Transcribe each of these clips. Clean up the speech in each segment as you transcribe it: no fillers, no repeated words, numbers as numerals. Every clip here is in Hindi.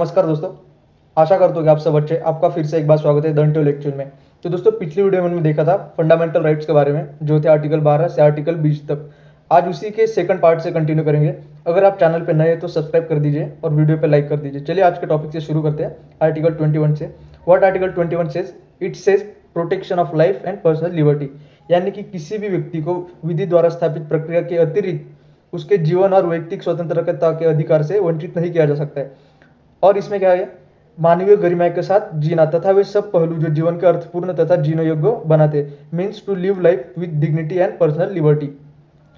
नमस्कार दोस्तों, आशा करता हूँ कि आप सब अच्छे। आपका फिर से एक बार स्वागत है दंटो लेक्चर में। तो दोस्तों, पिछली वीडियो में हमने देखा था फंडामेंटल राइट्स के बारे में, जो थे आर्टिकल 12 से आर्टिकल 20 तक। आज उसी के सेकंड पार्ट से कंटिन्यू करेंगे। अगर आप चैनल पर नए हैं तो सब्सक्राइब कर दीजिए और वीडियो पर लाइक कर दीजिए। चलिए आज के टॉपिक से शुरू करते हैं, आर्टिकल 21 से। What article 21 says? It says protection of life and personal liberty, यानी कि किसी भी व्यक्ति को विधि द्वारा स्थापित प्रक्रिया के अतिरिक्त उसके जीवन और वैयक्तिक स्वतंत्रता के अधिकार से वंचित नहीं किया जा सकता है। और इसमें क्या है? मानवीय गरिमा के साथ जीना तथा वे सब पहलू जो जीवन के अर्थपूर्ण तथा जीने योग्य बनाते, means to live life with dignity and personal liberty.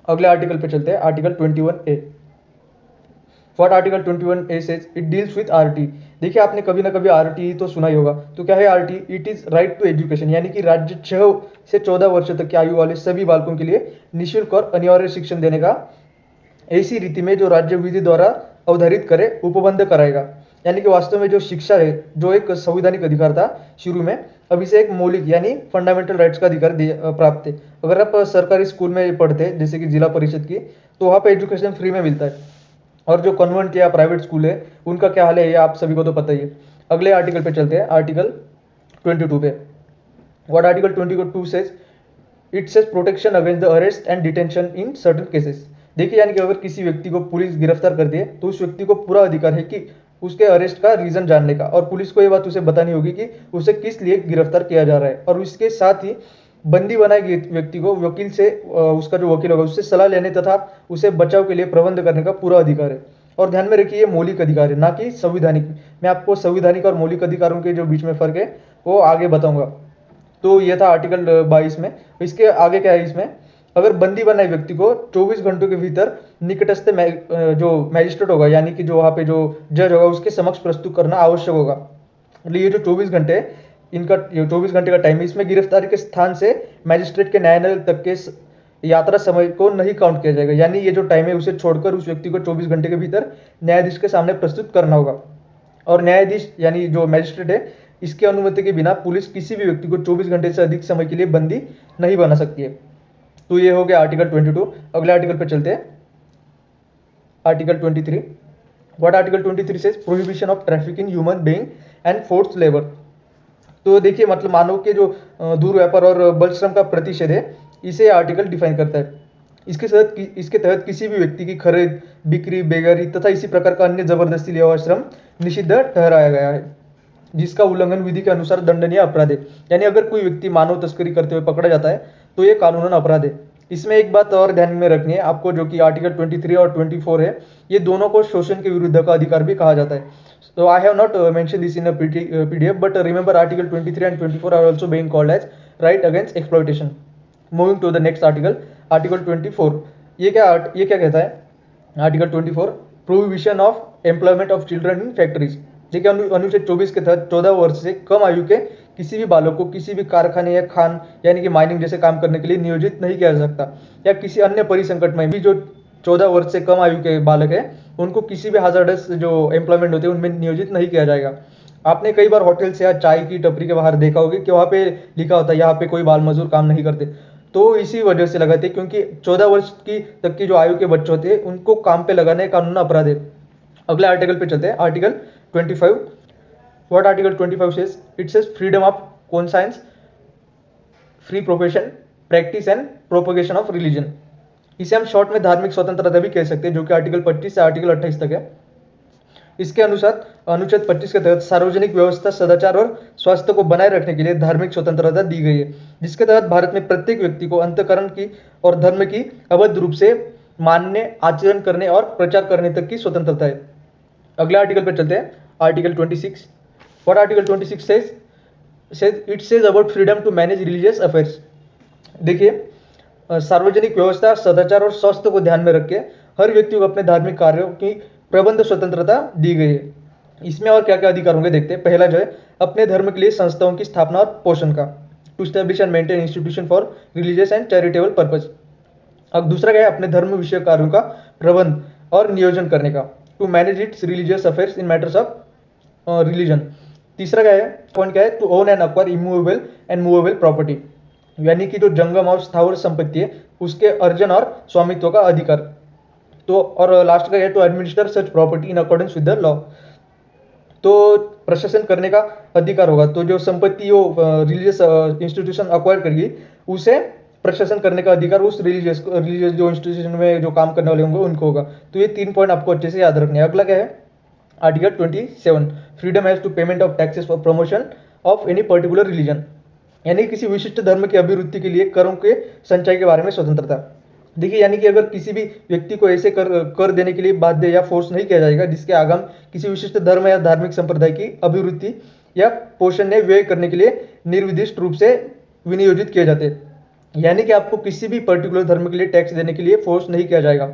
अगले आर्टिकल पे चलते हैं, article 21A। What article 21A says? It deals with RT. देखिए, आपने कभी ना कभी आरटी तो सुना ही होगा। तो क्या है RT? It is right to education, यानी कि राज्य 6 से 14 वर्ष तक की आयु वाले सभी बालकों के लिए निःशुल्क और अनिवार्य शिक्षण देने का ऐसी रीति में जो राज्य विधि द्वारा अवधारित करे उपबंध कराएगा। यानी कि वास्तव में जो शिक्षा है, जो एक संवैधानिक अधिकार था शुरू में, अब इसे एक मौलिक यानी फंडामेंटल राइट्स का अधिकार प्राप्त है। अगर आप सरकारी स्कूल में पढ़ते हैं, जैसे कि जिला परिषद की, तो वहाँ पे एजुकेशन फ्री में मिलता है। और जो कन्वेंट या प्राइवेट स्कूल है, उनका क्या हाल है ये आप सभी को तो पता ही है। अगले आर्टिकल पे चलते हैं, आर्टिकल 22 पे। What article 22 says? It says protection against the arrest and detention in certain cases. देखिए, यानी कि अगर किसी व्यक्ति को पुलिस गिरफ्तार करती है तो उस व्यक्ति को पूरा अधिकार है कि उसके अरेस्ट का रीजन जानने का, और पुलिस को यह बात उसे बतानी होगी कि उसे किस लिए गिरफ्तार किया जा रहा है। और इसके साथ ही बंदी बनाए गए व्यक्ति को वकील से, उसका जो वकील होगा उससे सलाह लेने तथा उसे बचाव के लिए प्रबंध करने का पूरा अधिकार है। और ध्यान में रखिए, ये मौलिक अधिकार है, ना कि संवैधानिक। मैं आपको संवैधानिक और मौलिक अधिकारों के जो बीच में फर्क है वो आगे बताऊंगा। तो ये था आर्टिकल 22 में। इसके आगे क्या है इसमें? अगर बंदी बनाए व्यक्ति को 24 घंटों के भीतर निकटस्थ जो मैजिस्ट्रेट होगा, यानी कि जो वहाँ पे जो जज होगा, उसके समक्ष प्रस्तुत करना आवश्यक होगा। मतलब ये जो 24 घंटे, इनका 24 घंटे का टाइम है, इसमें गिरफ्तारी के स्थान से मैजिस्ट्रेट के न्यायालय तक के यात्रा समय को नहीं काउंट किया जाएगा। यानी ये जो टाइम है उसे छोड़कर उस व्यक्ति को 24 घंटे के भीतर न्यायाधीश के सामने प्रस्तुत करना होगा। और न्यायाधीश यानी जो मैजिस्ट्रेट है, इसकी अनुमति के बिना पुलिस किसी भी व्यक्ति को 24 घंटे से अधिक समय के लिए बंदी नहीं बना सकती है। तो ये हो गया आर्टिकल 22। अगले आर्टिकल पे चलते हैं, आर्टिकल 23। व्हाट आर्टिकल 23 से? Prohibition of traffic in human being and forced labour. तो देखिए, मतलब मानव के जो दुर्व्यापार और बलश्रम का प्रतिषेध है, इसे आर्टिकल डिफाइन करता है। इसके तहत किसी भी व्यक्ति की खरीद, बिक्री, बेगारी तथा इसी प्रकार का अन्य जबरदस्ती या श्रम निषिद्ध ठहराया गया है, जिसका उल्लंघन विधि के अनुसार दंडनीय अपराध है। यानी अगर कोई व्यक्ति मानव तस्करी करते हुए पकड़ा जाता है तो ये कानूनन अपराध है। इसमें एक बात और ध्यान में रखनी है आपको, जो कि आर्टिकल 23 और 24 है, ये दोनों को शोषण के विरुद्ध का अधिकार भी कहा जाता है। So I have not mentioned this in a PDF, but remember article 23 and 24 are also being called as right against exploitation. Moving to the next article, article 24. ये क्या कहता है? Article 24, prohibition of employment of children in factories. देखिए, अनुच्छेद 24 के तहत 14 वर्ष से कम आयु के किसी भी बालक को किसी भी कारखाने या खान यानी कि माइनिंग जैसे काम करने के लिए नियोजित नहीं किया जा सकता, या किसी अन्य परिसंकट में भी जो 14 वर्ष से कम आयु के बालक है उनको किसी भी हाजर्डस जो एम्प्लॉयमेंट होते हैं उनमें नियोजित नहीं किया जाएगा। आपने कई बार होटल से या चाय की टपरी के बाहर देखा होगा कि वहाँ पे लिखा होता है यहाँ पे कोई बाल मजदूर काम नहीं करते। तो इसी वजह से लगाते हैं, क्योंकि 14 वर्ष की तक की जो आयु के बच्चे होते हैं उनको काम पे लगाने कानून अपराध है। अगले आर्टिकल पे चलते हैं, article 25। What article 25 says? It says freedom of conscience, free profession, practice and propagation of religion. इसे हम शॉर्ट में धार्मिक स्वतंत्रता भी कह सकते हैं, जो कि आर्टिकल 25 से आर्टिकल 28 तक है। इसके अनुसार अनुच्छेद 25 के तहत सार्वजनिक व्यवस्था, सदाचार और स्वास्थ्य को बनाए रखने के लिए धार्मिक स्वतंत्रता दी गई है, जिसके तहत भारत में प्रत्येक व्यक्ति को अंतःकरण की और धर्म की अवैध रूप से मानने, आचरण करने और प्रचार करने तक की स्वतंत्रता है। अगले आर्टिकल पर चलते हैं, article 26। What article 26 says? It says about freedom to manage religious affairs. देखिए, सार्वजनिक व्यवस्था, सदाचार और स्वास्थ्य को ध्यान में रख के हर व्यक्ति को अपने धार्मिक कार्यों की प्रबंध स्वतंत्रता दी गई है। इसमें और क्या क्या अधिकार होंगे देखते हैं। पहला जो है, अपने धर्म के लिए संस्थाओं की स्थापना और पोषण का, to establish and maintain institution for religious and charitable purpose. अब दूसरा क्या है? अपने धर्म विषय कार्यों का प्रबंध और नियोजन करने का, to manage its religious affairs in matters of religion. तीसरा क्या है? पॉइंट क्या है? To own and acquire immovable and movable property, यानी कि जो जंगम और स्थावर संपत्ति है उसके अर्जन और स्वामित्व का अधिकार। तो और लास्ट का है, to administer such property in accordance with the law. तो प्रशासन करने का अधिकार होगा। तो जो संपत्ति वो रिलीजियस इंस्टीट्यूशन अक्वायर करेगी उसे प्रशासन करने का अधिकार उस रिलीजियस जो इंस्टीट्यूशन में जो काम करने वाले होंगे उनको होगा। तो ये 3 पॉइंट आपको अच्छे से याद रखने हैं। अगला क्या है, article 27, freedom has to payment of taxes for promotion of any particular religion, यानी किसी विशिष्ट धर्म की अभिवृद्धि के लिए करों के संचय के बारे में स्वतंत्रता। देखिए, यानी कि अगर किसी भी व्यक्ति को ऐसे कर देने के लिए बाध्य या फोर्स नहीं किया जाएगा जिसके आगम किसी विशिष्ट धर्म या धार्मिक संप्रदाय की अभिवृद्धि या पोषण ने व्यय करने के लिए निर्दिष्ट रूप से विनियोजित किए जाते हैं। यानी कि आपको किसी भी पर्टिकुलर धर्म के लिए टैक्स देने के लिए फोर्स नहीं किया जाएगा।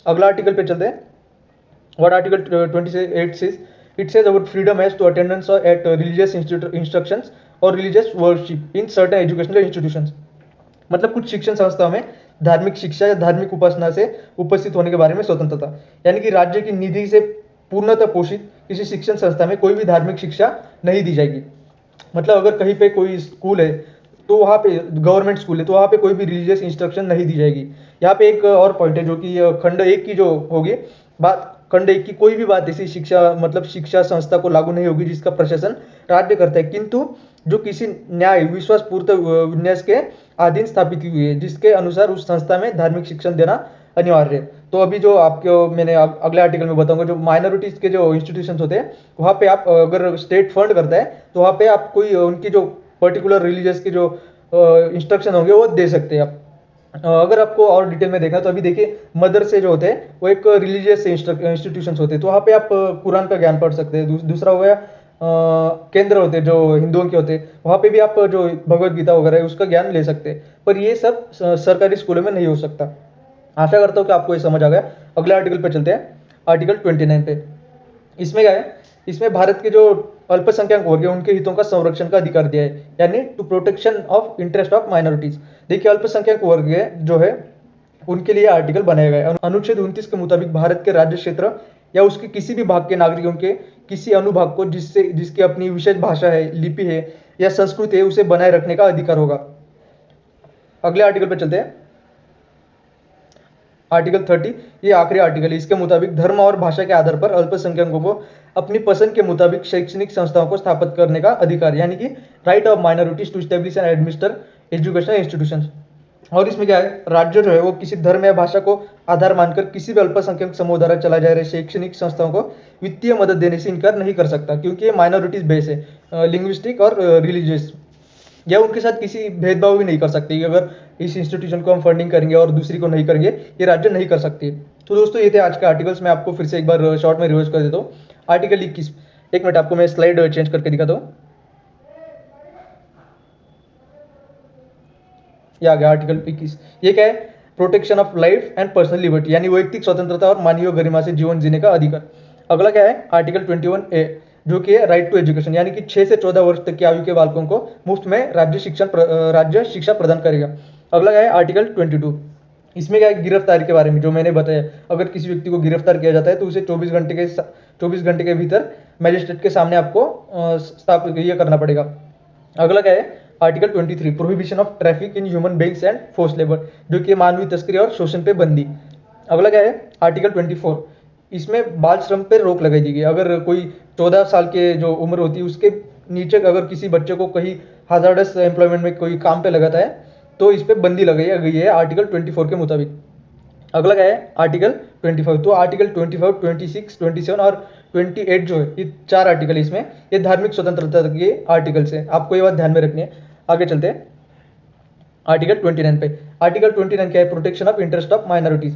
अगला आर्टिकल पे चलते हैं। What article 28 says, it says about freedom as to attendance at religious instructions or religious worship in certain educational institutions। मतलब कुछ शिक्षण संस्थाओं में धार्मिक शिक्षा या धार्मिक उपासना से उपस्थित होने के बारे में स्वतंत्रता। यानी कि राज्य की निधि से पूर्णतः पोषित किसी शिक्षण संस्था में कोई भी धार्मिक शिक्षा नहीं दी जाएगी। मतलब अगर कहीं पे कोई स्कूल है तो वहाँ पे गवर्नमेंट स्कूल है तो वहाँ पे कोई भी रिलीजियस इंस्ट्रक्शन नहीं दी जाएगी। यहाँ पे एक और पॉइंट है जो कि खंड 1 की जो होगी बात, खंड 1 की कोई भी बात ऐसी शिक्षा मतलब शिक्षा संस्था को लागू नहीं होगी जिसका प्रशासन राज्य करता है, किंतु जो किसी न्याय विश्वास पूर्त विन्यास के अधीन स्थापित हुई है जिसके अनुसार उस संस्था में धार्मिक शिक्षण देना अनिवार्य है। तो अभी जो आपको मैंने अगले आर्टिकल में बताऊंगा, जो माइनॉरिटीज के जो इंस्टीट्यूशंस होते हैं वहाँ पे आप अगर स्टेट फंड करता है तो वहाँ पे आप कोई उनकी जो पर्टिकुलर रिलीजियस के जो इंस्ट्रक्शन होंगे वो दे सकते हैं आप। अगर आपको और डिटेल में देखना तो अभी देखिए, मदरसे जो होते हैं वो एक रिलीजियस इंस्टीट्यूशंस होते हैं तो वहाँ पे आप कुरान का ज्ञान पढ़ सकते हैं। दूसरा हो गया केंद्र होते हैं जो हिंदुओं के होते हैं, वहाँ पे भी आप जो भगवत गीता वगैरह है उसका ज्ञान ले सकते हैं, पर ये सब सरकारी स्कूलों में नहीं हो सकता। आशा करता हूँ कि आपको ये समझ आ गया। अगले आर्टिकल पे चलते हैं, आर्टिकल 29 पे। इसमें क्या है, इसमें भारत के जो अल्पसंख्यक वर्ग है उनके हितों का संरक्षण का अधिकार दिया है, यानी to protection of interest of minorities. देखिए, अल्पसंख्यक वर्ग जो है उनके लिए आर्टिकल बनाया गया है। अनुच्छेद 29 के मुताबिक भारत के राज्य क्षेत्र या उसके किसी भी भाग के नागरिकों के किसी अनुभाग को जिसकी अपनी विशेष भाषा है, लिपि है या संस्कृति है उसे बनाए रखने का अधिकार होगा। अगले आर्टिकल पर चलते हैं, आर्टिकल 30, ये आखिरी आर्टिकल है। इसके मुताबिक धर्म और भाषा के आधार पर अल्पसंख्यकों को अपनी पसंद के मुताबिक शैक्षणिक संस्थाओं को स्थापित करने का अधिकार, यानी कि right of minorities to establish and administer educational institutions. और इसमें क्या है, राज्य जो है वो किसी धर्म या भाषा को आधार मानकर किसी भी अल्पसंख्यक समूह द्वारा चला जा रहे शैक्षणिक संस्थाओं को वित्तीय मदद देने से इनकार नहीं कर सकता, क्योंकि ये माइनॉरिटीज बेस है, लिंग्विस्टिक और रिलीजियस, या उनके साथ किसी भेदभाव भी नहीं कर सकती। अगर इस इंस्टीट्यूशन को हम फंडिंग करेंगे और दूसरी को नहीं करेंगे, ये राज्य नहीं कर सकती। तो दोस्तों, ये थे आज के आर्टिकल्स। मैं आपको फिर से एक बार शॉर्ट में रिवाइज कर देता हूँ। आर्टिकल 21, एक मिनट आपको मैं स्लाइड चेंज करके दिखाता हूँ। ये आ गया आर्टिकल 21। ये क्या है, protection of life and personal liberty, यानी वैयक्तिक स्वतंत्रता और मानवीय गरिमा से जीवन जीने का अधिकार। अगला क्या है, आर्टिकल 21A, जो कि है राइट टू एजुकेशन, यानी कि 6 से 14 वर्ष तक की आयु के बालकों को मुफ्त में राज्य शिक्षा प्रदान करेगा। अगला क्या है, आर्टिकल 22। इसमें क्या है, गिरफ्तारी के बारे में, जो मैंने बताया, अगर किसी व्यक्ति को गिरफ्तार किया जाता है तो उसे 24 घंटे के भीतर मजिस्ट्रेट के सामने आपको स्थापित ये करना पड़ेगा। अगला क्या है, article 23, prohibition of traffic in human beings and force labour, जो कि मानवीय तस्करी और शोषण पे बंदी। अगला क्या है, आर्टिकल 24, इसमें बाल श्रम पर रोक लगाई गई। अगर कोई 14 साल के जो उम्र होती है उसके नीचे अगर किसी बच्चे को कहीं हाजार्डस एम्प्लॉयमेंट में कोई काम पे लगाता है तो इस पर बंदी लगाई गई है आर्टिकल 24 के मुताबिक। अगला क्या है, आर्टिकल 25। तो आर्टिकल 25, 26, 27 और 28 जो है, ये 4 आर्टिकल इसमें ये धार्मिक स्वतंत्रता के आर्टिकल्स है। आपको ये बात ध्यान में रखनी है। आगे चलते हैं आर्टिकल 29 पे। आर्टिकल 29 क्या है, protection of interest of minorities.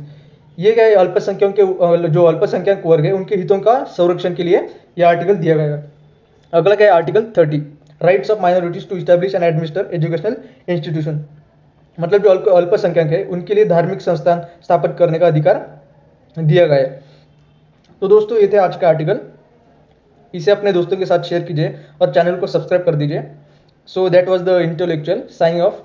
ये क्या है, अल्पसंख्यकों के जो अल्पसंख्यक वर्ग है उनके हितों का संरक्षण के लिए यह आर्टिकल दिया गया है। अगला क्या है, article 30, rights of minorities to establish and administer educational institution, मतलब जो अल्पसंख्यक है उनके लिए धार्मिक संस्थान स्थापित करने का अधिकार दिया गया है। तो दोस्तों, ये थे आज का आर्टिकल। इसे अपने दोस्तों के साथ शेयर कीजिए और चैनल को सब्सक्राइब कर दीजिए। So that was the intellectual signing off.